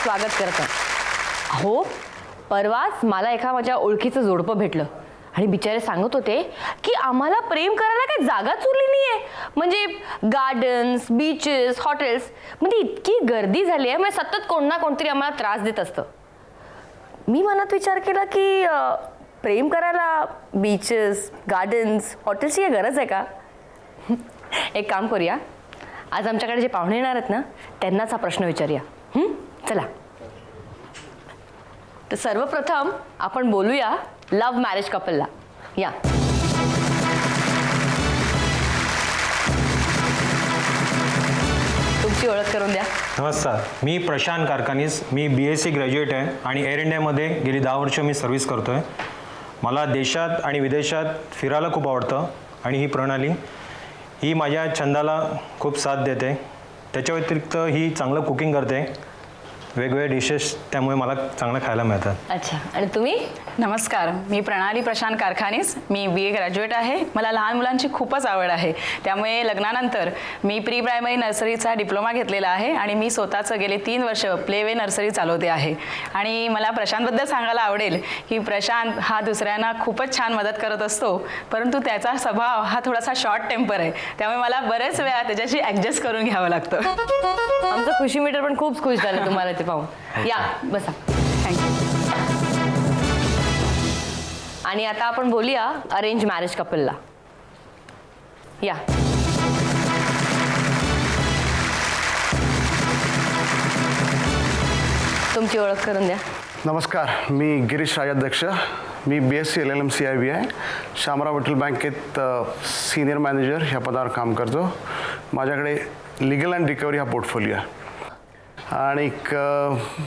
स्वागत करते. हो, परवाच मला एका माझ्या ओळखीचं जोडपं भेटलं आणि बिचारे सांगत होते की आम्हाला प्रेम करायला काही जागाच उरली नाहीये. म्हणजे गार्डन्स, बीचेस, हॉटेल्स, म्हणजे इतकी गर्दी झाली आहे, म्हणजे सतत कोण ना कोणतरी आम्हाला त्रास देत असतं. मी मनात विचार केला की प्रेम करायला बीचेस, गार्डन्स, हॉटेल्सची काही गरज आहे का? एक काम करूया, आज आमच्याकडे जे पाहुणे येणार आहेत ना त्यांनाच हा प्रश्न विचारूया. चला, तर सर्वप्रथम आपण बोलूया लव्ह मॅरेज कपलला. या, तुमची ओळख करून द्या. नमस्कार, मी प्रशांत कारखानीस. मी BSc ग्रॅज्युएट आहे आणि एअर इंडियामध्ये गेली 10 वर्ष मी सर्व्हिस करतो आहे. मला देशात आणि विदेशात फिरायला खूप आवडतं आणि ही प्रणाली ही माझ्या छंदाला खूप साथ देते. त्याच्या व्यतिरिक्त ही चांगलं कुकिंग करते, वेगवेगळे डिशेस, त्यामुळे मला चांगलं खायला मिळतात. अच्छा, आणि तुम्ही? नमस्कार, मी प्रणाली प्रशांत कारखानीस. मी BA ग्रॅज्युएट आहे. मला लहान मुलांची खूपच आवड आहे, त्यामुळे लग्नानंतर मी प्री प्रायमरी नर्सरीचा डिप्लोमा घेतलेला आहे आणि मी स्वतःचं गेले 3 वर्ष प्ले वे नर्सरी चालवते आहे. आणि मला प्रशांतबद्दल सांगायला आवडेल की प्रशांत हा दुसऱ्यांना खूपच छान मदत करत असतो, परंतु त्याचा स्वभाव हा थोडासा शॉर्ट टेम्पर आहे, त्यामुळे मला बरेच वेळा त्याच्याशी ॲडजस्ट करून घ्यावं लागतं. आमचं खुशी मीटर पण खूप खुश झालं तुम्हाला ते पाहून. या, बसा. थँक्यू. आणि आता आपण बोलूया अरेंज मॅरेज कपलला. या, तुमची ओळख करून द्या. नमस्कार, मी गिरीश राजाध्यक्ष. मी BSc LLM CIB आहे. शामराव विठ्ठल बँकेत सिनियर मॅनेजर ह्या पदावर काम करतो. माझ्याकडे लिगल अँड रिकव्हरी हा पोर्टफोलिओ आहे. आणि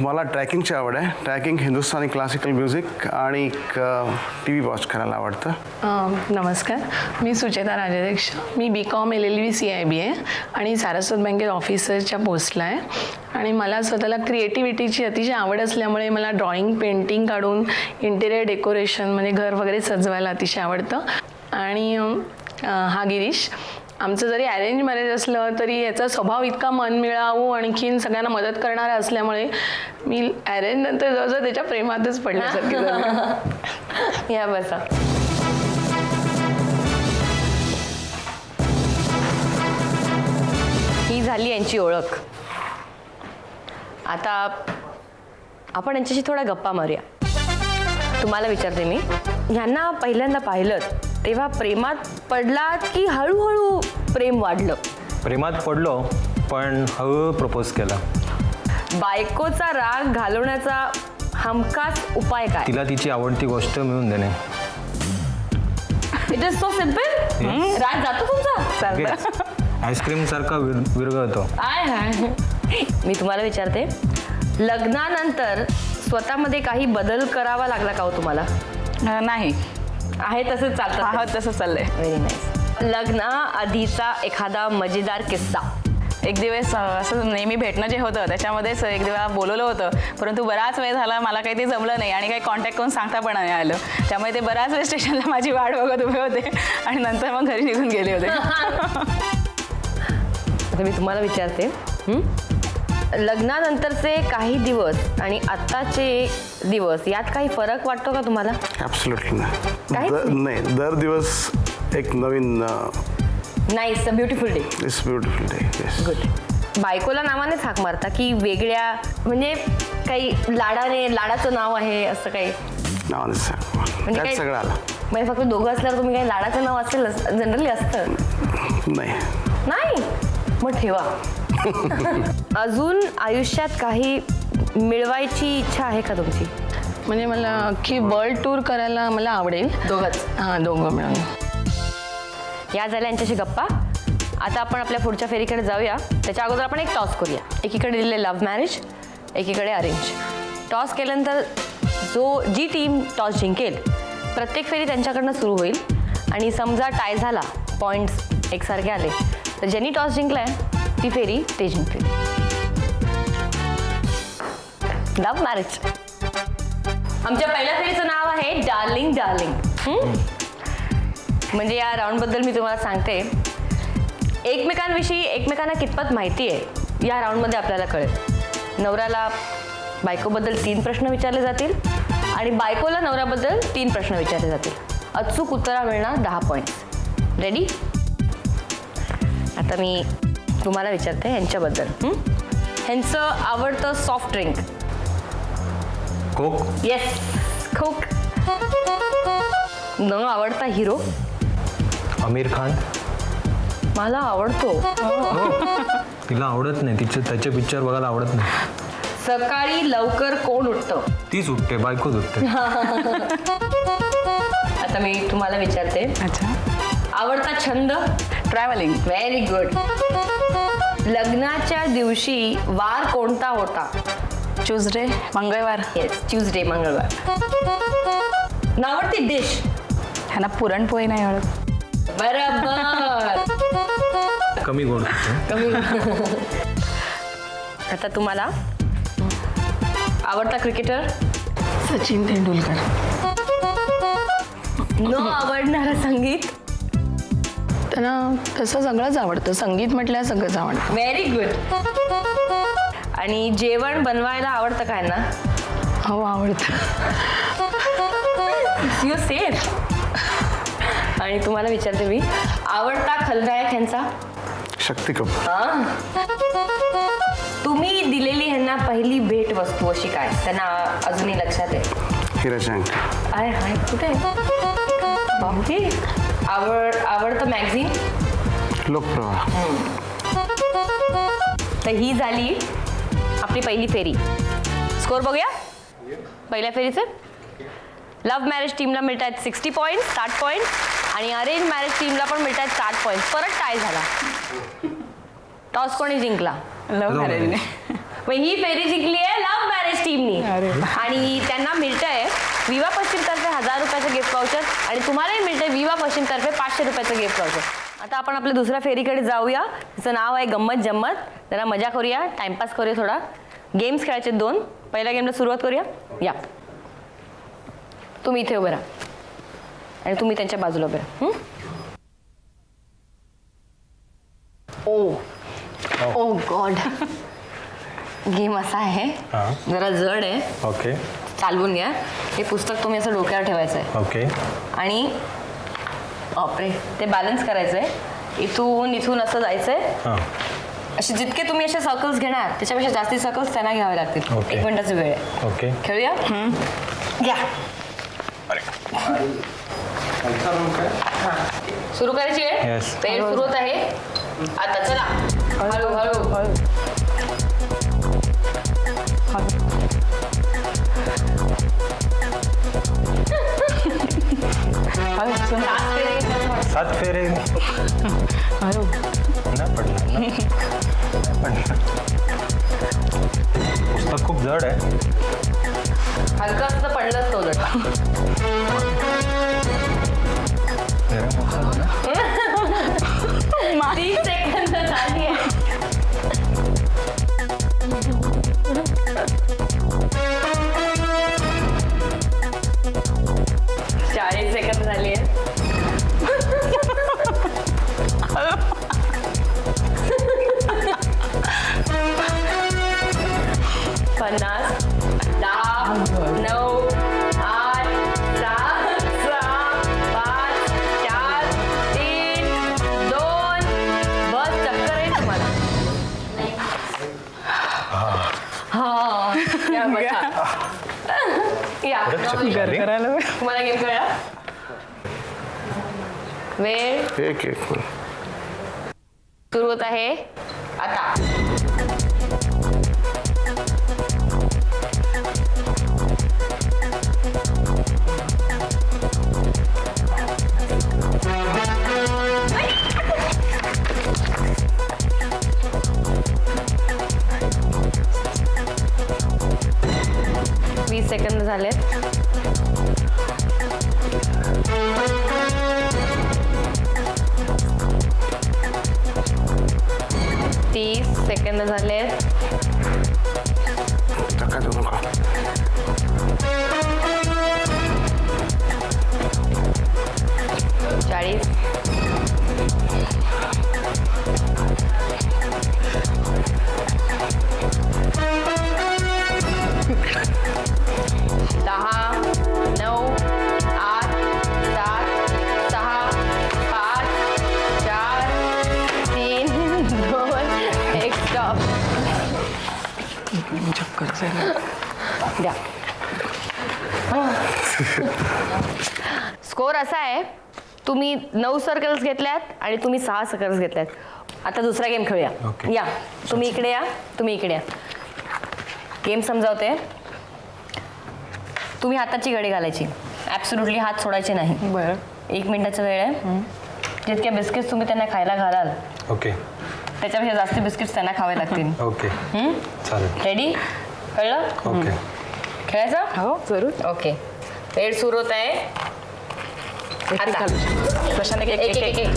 मला ट्रॅकिंगची आवड आहे. ट्रॅकिंग, हिंदुस्थानी क्लासिकल म्युझिक आणि TV वॉच करायला आवडतं. नमस्कार, मी सुचेता राजाध्यक्ष. मी BCom LLB CIB आहे आणि सारस्वत बँकेत ऑफिसरच्या पोस्टला आहे. आणि मला स्वतःला क्रिएटिव्हिटीची अतिशय आवड असल्यामुळे मला ड्रॉइंग, पेंटिंग काढून इंटेरियर डेकोरेशन म्हणजे घर वगैरे सजवायला अतिशय आवडतं. आणि हा गिरीश. आमचं जरी अरेंज मॅरेज असलं तरी याचा स्वभाव इतका मनमिळावू आणखीन सगळ्यांना मदत करणारा असल्यामुळे मी अरेंज नंतर जवळजवळ त्याच्या प्रेमातच पडल्यासारखी झाली. या, बसा. ही झाली यांची ओळख. आता आपण यांच्याशी थोड्या गप्पा मारूया. तुम्हाला विचारते मी, ह्यांना पहिल्यांदा पाहिलं तेव्हा प्रेमात पडलात की हळूहळू प्रेम वाढलं? प्रेमात पडलो, पण हळूहळू प्रपोज केला. बायकोचा राग घालवण्याचा हमखास उपाय काय? तिला तिची आवडती गोष्ट मिळवून देणे. It is so simple. राग जातो तुमचा? आईस्क्रीम सारखा विरघळतो. मी तुम्हाला विचारते, लग्नानंतर स्वतःमध्ये काही बदल करावा लागला का हो तुम्हाला? नाही, आहे तसंच चालतं. हा, तसं चाललंय. Very nice. लग्ना आधीचा एखादा मजेदार किस्सा? एक दिवस असं नेहमी भेटणं जे होतं त्याच्यामध्येच एक दिवस बोलवलं होतं, परंतु बराच वेळ झाला, मला काही ते जमलं नाही आणि काही कॉन्टॅक्ट करून सांगता पण नाही आलं. त्यामुळे ते बराच वेळ स्टेशनला माझी वाट बघत उभे होते आणि नंतर मग घरी निघून गेले होते. आता मी तुम्हाला विचारते, लग्नानंतरचे काही दिवस आणि आत्ताचे दिवस यात काही फरक वाटतो का तुम्हाला? ॲब्सोल्युटली नाही. दर दिवस एक नवीन. Nice, a beautiful day. It's beautiful day. Yes. Good. बायकोला नावानेच हाक मारता की वेगळ्या, म्हणजे काही लाडाने, लाडाचं नाव आहे असं काही? नावानेच म्हणजे त्यात सगळं आलं. म्हणजे फक्त दोघं असल्यावर तुम्ही काही लाडाचं नाव असेल जनरली असतं? नाही. मग ठेवा. अजून आयुष्यात काही मिळवायची इच्छा आहे का तुमची? म्हणजे मला अख्खी वर्ल्ड टूर करायला मला आवडेल. दोघंच? हां, दोघं मिळून. या झाल्या यांच्याशी गप्पा. आता आपण आपल्या पुढच्या फेरीकडे जाऊया. त्याच्या अगोदर आपण एक टॉस करूया. एकीकडे दिले लव्ह मॅरेज, एकीकडे अरेंज. टॉस केल्यानंतर जी टीम टॉस जिंकेल प्रत्येक फेरी त्यांच्याकडनं सुरू होईल आणि समजा टाय झाला, पॉईंट्स एकसारखे आले, तर ज्यांनी टॉस जिंकलाय ती फेरी ते जिंकतील. Love marriage. आमच्या पहिल्या फेरीचं नाव आहे डार्लिंग डार्लिंग. म्हणजे या राऊंडबद्दल मी तुम्हाला सांगते, एकमेकांविषयी एकमेकांना कितपत माहिती आहे या राऊंडमध्ये आपल्याला कळेल. नवऱ्याला बायकोबद्दल 3 प्रश्न विचारले जातील आणि बायकोला नवऱ्याबद्दल 3 प्रश्न विचारले जातील. अचूक उत्तरा मिळणार 10 पॉईंट्स. रेडी? आता मी तुम्हाला विचारते ह्यांच्याबद्दल. ह्यांचं आवडतं सॉफ्ट ड्रिंक. कोक. येस, कोक. न आवडता हिरो. आमिर खान. मला आवडतो. तिला आवडत नाही, त्याचे पिक्चर बघायला आवडत नाही. सकाळी लवकर कोण उठतं? तीच उठते, बायकोच उठते. आता मी तुम्हाला विचारते. अच्छा. आवडता छंद? ट्रॅव्हलिंग. Very good. लग्नाच्या दिवशी वार कोणता होता? ट्यूजडे, मंगळवार. येस, ट्यूजडे, मंगळवार. नावडती डिश? ह्यांना पुरणपोळी नाही आवडत. बरोबर. कमी गोड. कमी. आता तुम्हाला आवडता क्रिकेटर? सचिन तेंडुलकर. न आवडणारं संगीत? त्यांना तसं सगळंच आवडतं. संगीत म्हटल्यावर सगळंच आवडतं. Very good. आणि जेवण बनवायला आवडतं काय ना? हो, आवडतं. You safe. आणि तुम्हाला विचारते मी, आवडता खलनायक ह्यांचा? शक्ती कपूर. तुम्ही दिलेली ह्यांना पहिली भेट वस्तू अशी काय त्यांना अजूनही लक्षात आहे? हिराची अंगठी. आहे, आहे. कुठे आहे? आवडतं मॅगझिन? लोकप्रवाह. तर ही झाली आपली पहिली फेरी. स्कोर बघूया पहिल्या फेरीचे. लव्ह मॅरेज टीमला मिळत आहेत 60 पॉईंट, 60 पॉईंट. आणि अरेंज मॅरेज टीमला पण मिळत आहेत 60 पॉईंट. परत टाय झाला. टॉस कोणी जिंकला? लव्ह मॅरेजने. मग ही फेरी जिंकली आहे लव्ह मॅरेज टीमनी. आणि त्यांना मिळतंय विवा पश्चिम तर्फे 1000 रुपयाचं गिफ्ट वाउचर आणि तुम्हालाही मिळतंय विवा पश्चिम तर्फे 500 रुपयाचं गिफ्ट वाउचर. आता आपण आपल्या दुसऱ्या फेरीकडे जाऊया. तिचं नाव आहे गंमत जम्मत. जरा मजा करूया, टाइमपास करूया थोडा. गेम्स खेळायचे 2. पहिल्या गेमला सुरुवात करूया. या, तुम्ही इथे उभे राहा आणि तुम्ही त्यांच्या बाजूला उभे राहा. ओ गॉड. गेम असा आहे, जरा जड आहे. ओके. चालवून घ्या. हे पुस्तक तुम्ही असं डोक्यावर ठेवायचं आहे. ओके. आणि बापरे, ते बॅलन्स करायचं आहे. इथून असं जायचं आहे. असे जितके तुम्ही असे सर्कल्स घेणार त्याच्यापेक्षा जास्ती सर्कल्स त्यांना घ्यावे लागतील. 1 मिनिटाचा वेळ आहे. ओके. खेळूया. घ्या. सुरू करायची वेळ. वेळ सुरू होत आहे आता. चला, हळूहळू. सात फेरे. पुस्तक खूप जड आहे. हलका असतं पडलंच तो उलट. 30 सेकंद झाली आहे. सेकंद झाली आहे. 50, 10, 9, 8, 7, 6, 5, 4, 3, 2. बस चक्कर आहे तुम्हाला. हा, या बसा. या, तुम्हाला गेम कळला? वेळ एक सुरू होत आहे आता. सेकंद झालेत. सेकंद झालेत. 40. द्या. स्कोर असा आहे, तुम्ही 9 सर्कल्स घेतल्यात आणि तुम्ही 6 सर्कल्स घेतल्यात. आता दुसरा गेम खेळूया. Okay. या तुम्ही इकडे या, तुम्ही इकडे या. गेम समजावते. तुम्ही हाताची घडी घालायची, ॲब्सोल्युटली हात सोडायचे नाही. बरं. 1 मिनिटाचा वेळ आहे. जितक्या बिस्किट्स तुम्ही त्यांना खायला घालाल ओके त्याच्यापेक्षा जास्त बिस्किट्स त्यांना खावे लागतील. ओके चालेल. रेडी? कळलं? ओके खेळायचं? हो जरूर. ओके. वेळ सुरू होत आहे आता. प्रशांत एक एक एक एक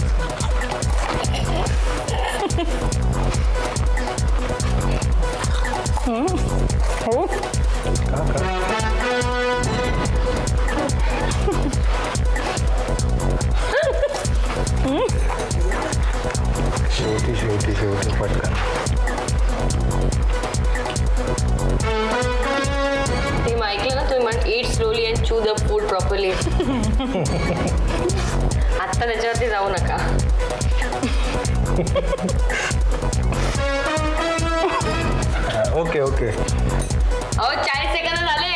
शेवटी पटकन. टीम ऐकलं ना तुम्ही म्हण ईट स्लोली अँड चू द फूड प्रॉपरली. आत्ता त्याच्यावरती जाऊ नका. Okay okay. अहो 40 सेकंद झाले.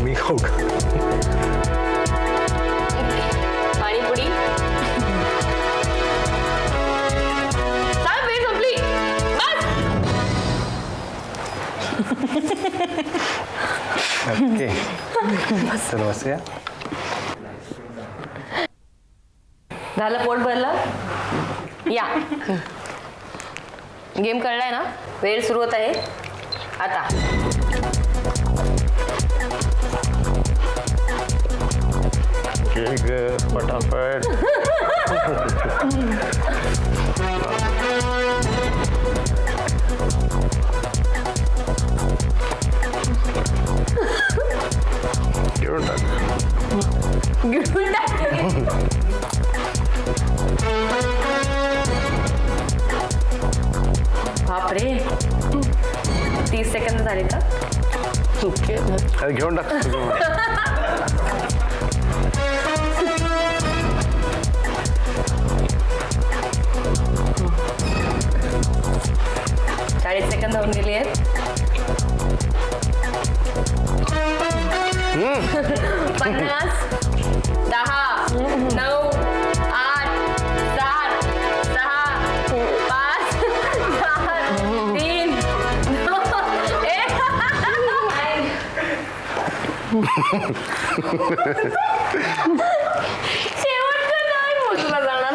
मी खाऊ का? पाणीपुरी. वेळ संपली. बस. ओके चल बसूया. झालं, पोट भरलं. या गेम कळलाय ना? वेळ सुरू होत आहे आता. फटाफट. घेऊन टाक. घेऊन टाक. बापरे 30 सेकंद झाले का? ओके. अरे घेऊन टाक. 40 सेकंद होऊन गेली आहेत. 50 10 9 8 7 6 5 4 3 शेवटचं नाही मोजला जाणार.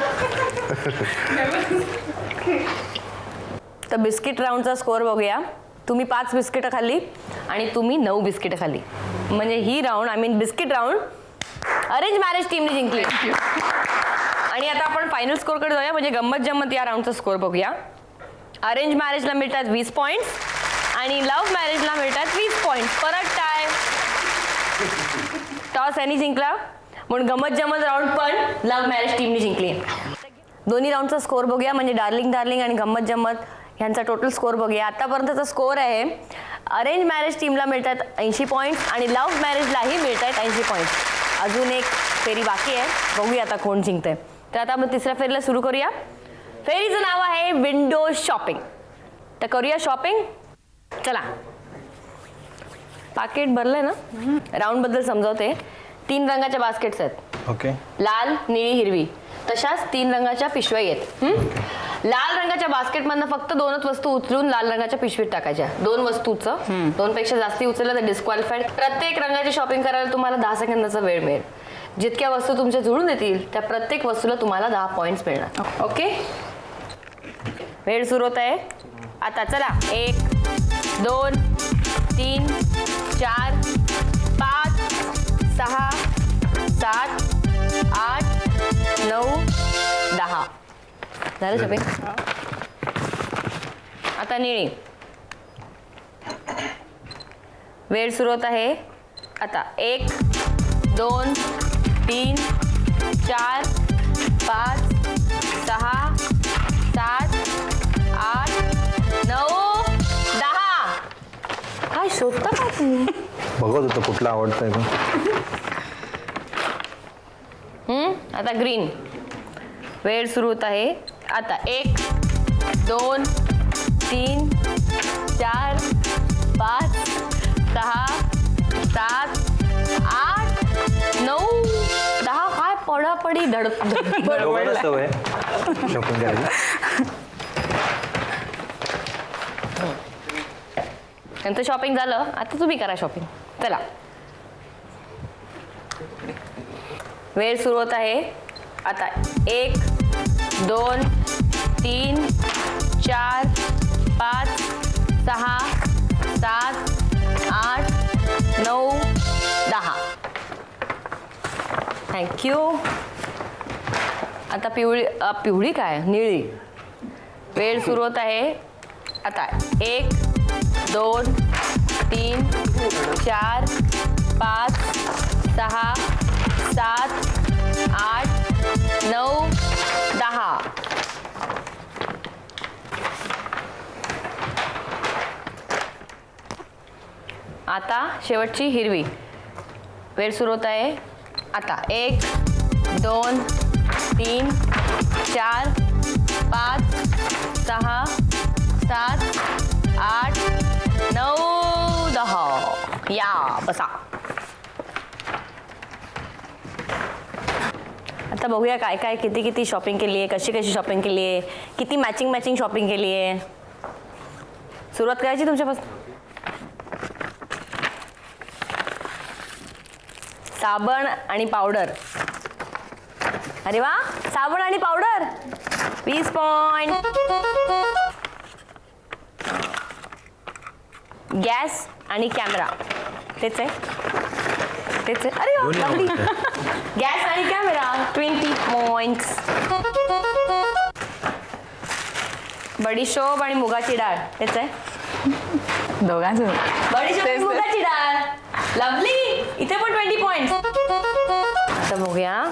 तर बिस्किट राऊंडचा स्कोअर बघूया. तुम्ही 5 बिस्किटं खाल्ली आणि तुम्ही 9 बिस्किटं खाल्ली. म्हणजे ही round biscuit round arrange marriage टीमने जिंकली. आणि आता आपण फायनल स्कोअरकडे जाऊया. म्हणजे गंमत जम्मत या राऊंडचा स्कोअर बघूया. अरेंज मॅरेजला मिळतात 20 पॉईंट्स आणि लव्ह मॅरेजला मिळतात 20 पॉईंट्स. परत टाय. टॉस यांनी जिंकला म्हणून गंमत जम्मत राऊंड पण लव्ह मॅरेज टीमने जिंकली. दोन्ही राऊंडचा स्कोअर बघूया. म्हणजे डार्लिंग आणि गंमत जम्मत ह्यांचा टोटल स्कोअर बघूया. आतापर्यंतचा स्कोअर आहे अरेंज मॅरेज टीमला मिळतात 80 पॉईंट्स आणि लव्ह मॅरेजलाही मिळतात 80 पॉईंट्स. अजून एक फेरी बाकी आहे. बघूया आता कोण जिंकतंय. तर आता आपण तिसऱ्या फेरीला सुरू करूया. फेरीचं नाव आहे विंडो शॉपिंग. तर करूया शॉपिंग. चला. पाकिट भरलंय ना? राऊंड बद्दल समजावते. 3 रंगाच्या बास्केट्स आहेत. ओके. लाल, निळी, हिरवी. तशाच 3 रंगाच्या पिशव्या आहेत. लाल रंगाच्या बास्केटमधनं फक्त 2च वस्तू उचलून लाल रंगाच्या पिशवीत टाकायच्या. 2 वस्तूचं 2 पेक्षा जास्ती उचललं तर डिस्क्वालिफाईड. प्रत्येक रंगाची शॉपिंग करायला तुम्हाला 10 सेकंदाचा वेळ मिळेल. जितक्या वस्तू तुमच्या जुळून येतील त्या प्रत्येक वस्तूला तुम्हाला 10 पॉईंट्स मिळणार. ओके. वेळ सुरू होत आहे आता. चला. 1 2 3 4 5 6 7 8 9 10. झालं शॉपिंग. आता निळी. वेळ सुरू होत आहे आता. 1 2 3 4 5 6 7 8 9 10. काय शोधता का तुम्ही? बघत होतं कुठला आवडतंय. आता ग्रीन. वेळ सुरू होत आहे आता. 1 2 3 4 5 6 7 8 9 10. काय पडापडी दोघांना सवय शॉपिंग करायला. त्यांचं शॉपिंग झालं. आता तुम्ही करा शॉपिंग. चला. वेळ सुरू होत आहे आता. 1 2 3 4 5 6 7 8 9 10. थँक्यू. आता पिवळी काय निळी. वेळ सुरू होत आहे आता. 1 2 3 4 5 6 7 8 9 10. आता शेवटची हिरवी. वेळ सुरू होत आहे आता. 1 2 3 4 5 6 7 8 9 10. या बसा. आता बघूया काय काय किती किती शॉपिंग केली आहे, कशी कशी शॉपिंग केली आहे, किती मॅचिंग शॉपिंग केली आहे. सुरुवात करायची तुमच्यापासून. साबण आणि पावडर. अरे वा. साबण आणि पावडर 20 पॉइंट. गॅस आणि कॅमेरा तेच आहे. अरे वा. गॅस आणि कॅमेरा 20 पॉइंट्स. बडीशोप आणि मुगाची डाळ तेच आहे. दोघांचं बडीशोप आणि मुगाची डाळ. लवली. इथे पण 20 पॉइंट्स. आता बघूया.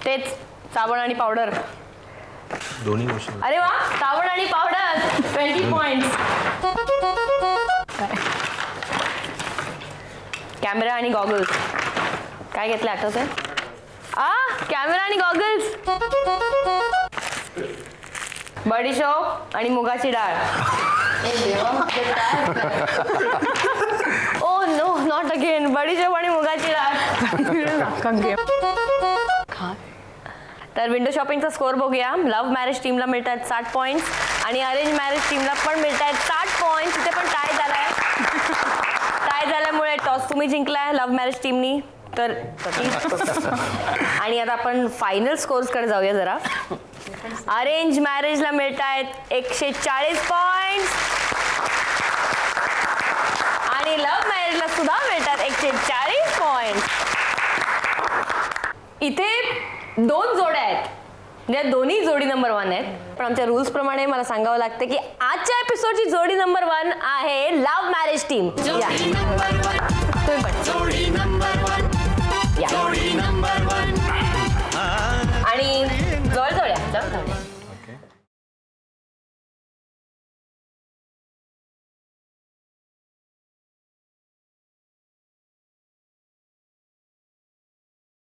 तेच साबण आणि पावडर दोन्ही गोष्टी. अरे वा. साबण आणि पावडर 20 पॉइंट्स. कॅमेरा आणि गॉगल्स काय घेतलं आठवतंय. कॅमेरा आणि गॉगल्स. बडीशोप आणि मुगाची डाळ. Oh no not again. बडीशोप आणि मुगाची डाळ. तर विंडो शॉपिंगचा स्कोअर बघूया. लव्ह मॅरेज टीमला मिळतात 60 पॉईंट्स आणि अरेंज मॅरेज टीमला पण मिळतात 60 पॉईंट्स. इथे पण टाय झालाय. टाय झाल्यामुळे टॉस तुम्ही जिंकलाय लव्ह मॅरेज टीमनी. तर आणि आता आपण फायनल स्कोर्सकडे जाऊया जरा. अरेंज मॅरेजला मिळतायत 140 पॉईंट्स आणि लव्ह मॅरेजला सुद्धा मिळतात 140 पॉईंट्स. इथे 2 जोड्या आहेत. म्हणजे दोन्ही जोडी नंबर 1 आहेत. पण आमच्या रूल्स प्रमाणे मला सांगावं लागतं की आजच्या एपिसोडची जोडी नंबर 1 आहे लव्ह मॅरेज टीम. तुम्ही पण